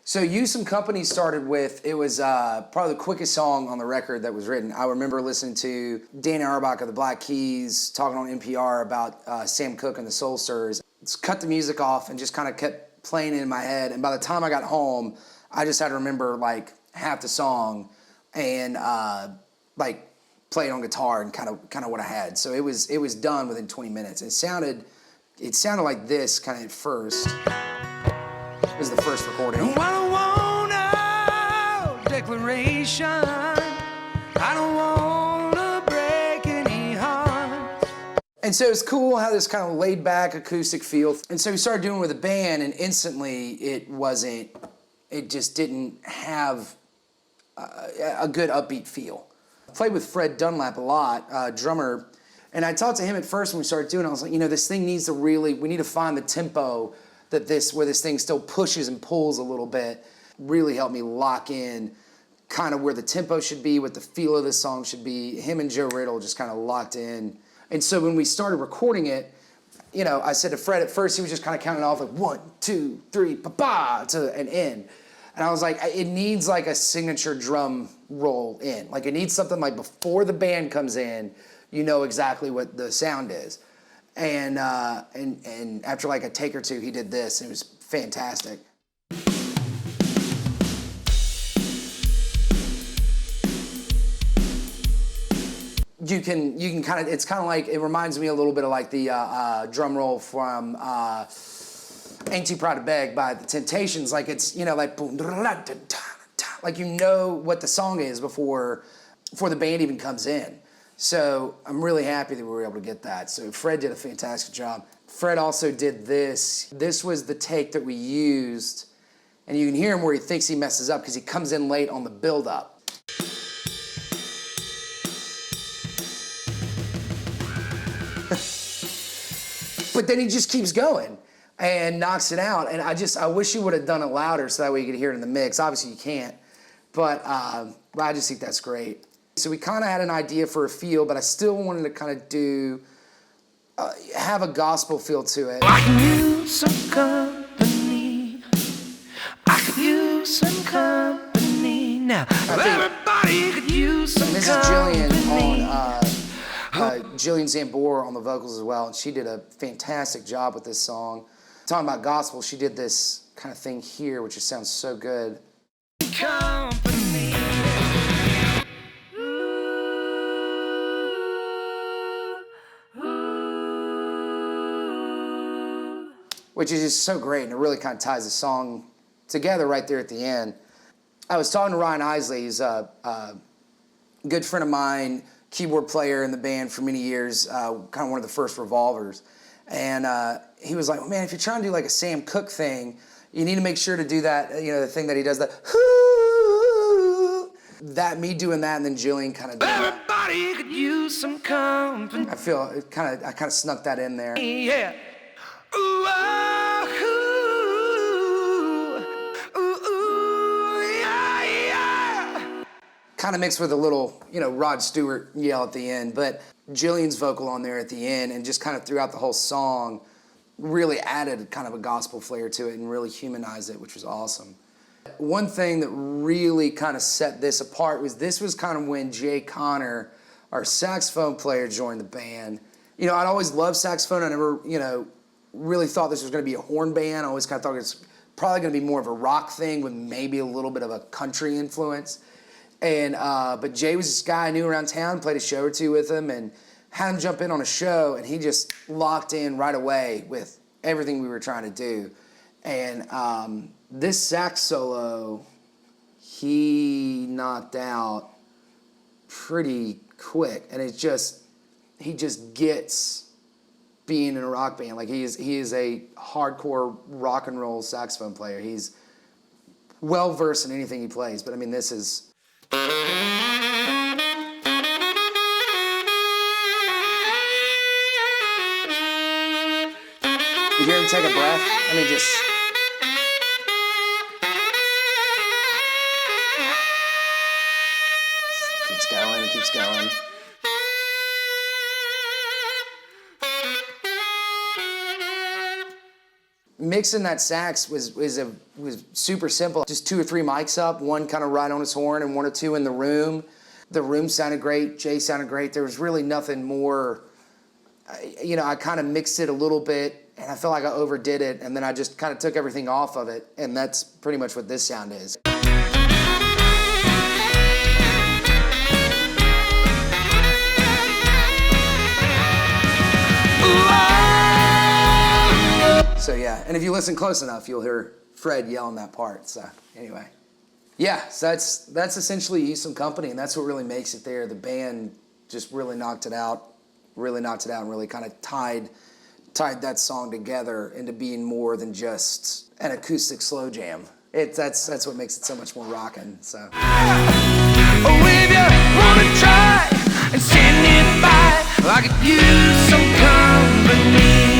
So You Some Company started with, it was probably the quickest song on the record that was written. I remember listening to Danny Auerbach of the Black Keys talking on NPR about Sam Cooke and the Soul Stirrers. Just cut the music off and just kind of kept playing in my head. And by the time I got home, I just had to remember like half the song and like play it on guitar and kind of what I had. So it was done within 20 minutes. It sounded like this kind of at first. It was the first recording. I don't want no declaration. I don't want to break any hearts. And so it's cool how this kind of laid back acoustic feel. And so we started doing it with a band, and instantly it just didn't have a good upbeat feel. I played with Fred Dunlap a lot, drummer, and I talked to him at first when we started doing it. I was like, this thing needs to we need to find the tempo where this thing still pushes and pulls a little bit. Really helped me lock in kind of where the tempo should be, what the feel of the song should be. Him and Joe Riddle just kind of locked in. And so when we started recording it, I said to Fred at first, he was just kind of counting off like 1, 2, 3, pa-pa, to an end. And I was like, it needs like a signature drum roll in. Like it needs something like before the band comes in, you know exactly what the sound is. And after like a take or two, he did this. And it was fantastic. You can kind of, it's kind of like, it reminds me a little bit of like the drum roll from Ain't Too Proud to Beg by The Temptations. Like it's, like boom, like what the song is before the band even comes in. So I'm really happy that we were able to get that. So Fred did a fantastic job. Fred also did this. This was the take that we used, and you can hear him where he thinks he messes up because he comes in late on the build-up. But then he just keeps going and knocks it out. And I wish he would have done it louder so that way you could hear it in the mix. Obviously you can't, but I just think that's great. So we kind of had an idea for a feel, but I still wanted to kind of have a gospel feel to it. I can use some company. I could use some company now. Everybody could use some company. This is Jillian on Jillian Zambor on the vocals as well, and she did a fantastic job with this song. Talking about gospel, she did this kind of thing here, which just sounds so good. Company. Which is just so great, and it really kind of ties the song together right there at the end. I was talking to Ryan Isley. He's a good friend of mine, keyboard player in the band for many years, kind of one of the first Revolvers. And he was like, well, man, if you're trying to do like a Sam Cooke thing, you need to make sure to do that, the thing that he does, me doing that, and then Jillian kind of doing Everybody could use some company. I kind of snuck that in there. Yeah. Ooh, yeah, yeah. Kind of mixed with a little, Rod Stewart yell at the end, but Jillian's vocal on there at the end and just kind of throughout the whole song really added kind of a gospel flair to it and really humanized it, which was awesome. One thing that really kind of set this apart was kind of when Jay Connor, our saxophone player, joined the band. I'd always loved saxophone. I never, really thought this was going to be a horn band. I always kind of thought it's probably going to be more of a rock thing with maybe a little bit of a country influence. And but Jay was this guy I knew around town, played a show or two with him, and had him jump in on a show, and he just locked in right away with everything we were trying to do. And this sax solo, he knocked out pretty quick, and he just gets being in a rock band. Like he is a hardcore rock and roll saxophone player. He's well versed in anything he plays, but I mean this is you hear him take a breath? I mean just keeps going, keeps going. mixing that sax was super simple. Just 2 or 3 mics up, one kind of right on his horn and 1 or 2 in the room. The room sounded great, Jay sounded great. There was really nothing more. I kind of mixed it a little bit, and I felt like I overdid it, and then I just kind of took everything off of it, and that's pretty much what this sound is. So yeah, and if you listen close enough, you'll hear Fred yelling that part. So anyway, yeah, so that's essentially Use Some Company, and that's what really makes it there. The band just really knocked it out, and really kind of tied that song together into being more than just an acoustic slow jam. That's what makes it so much more rockin'. So. Oh, if you wanna try and stand nearby, I could use some company.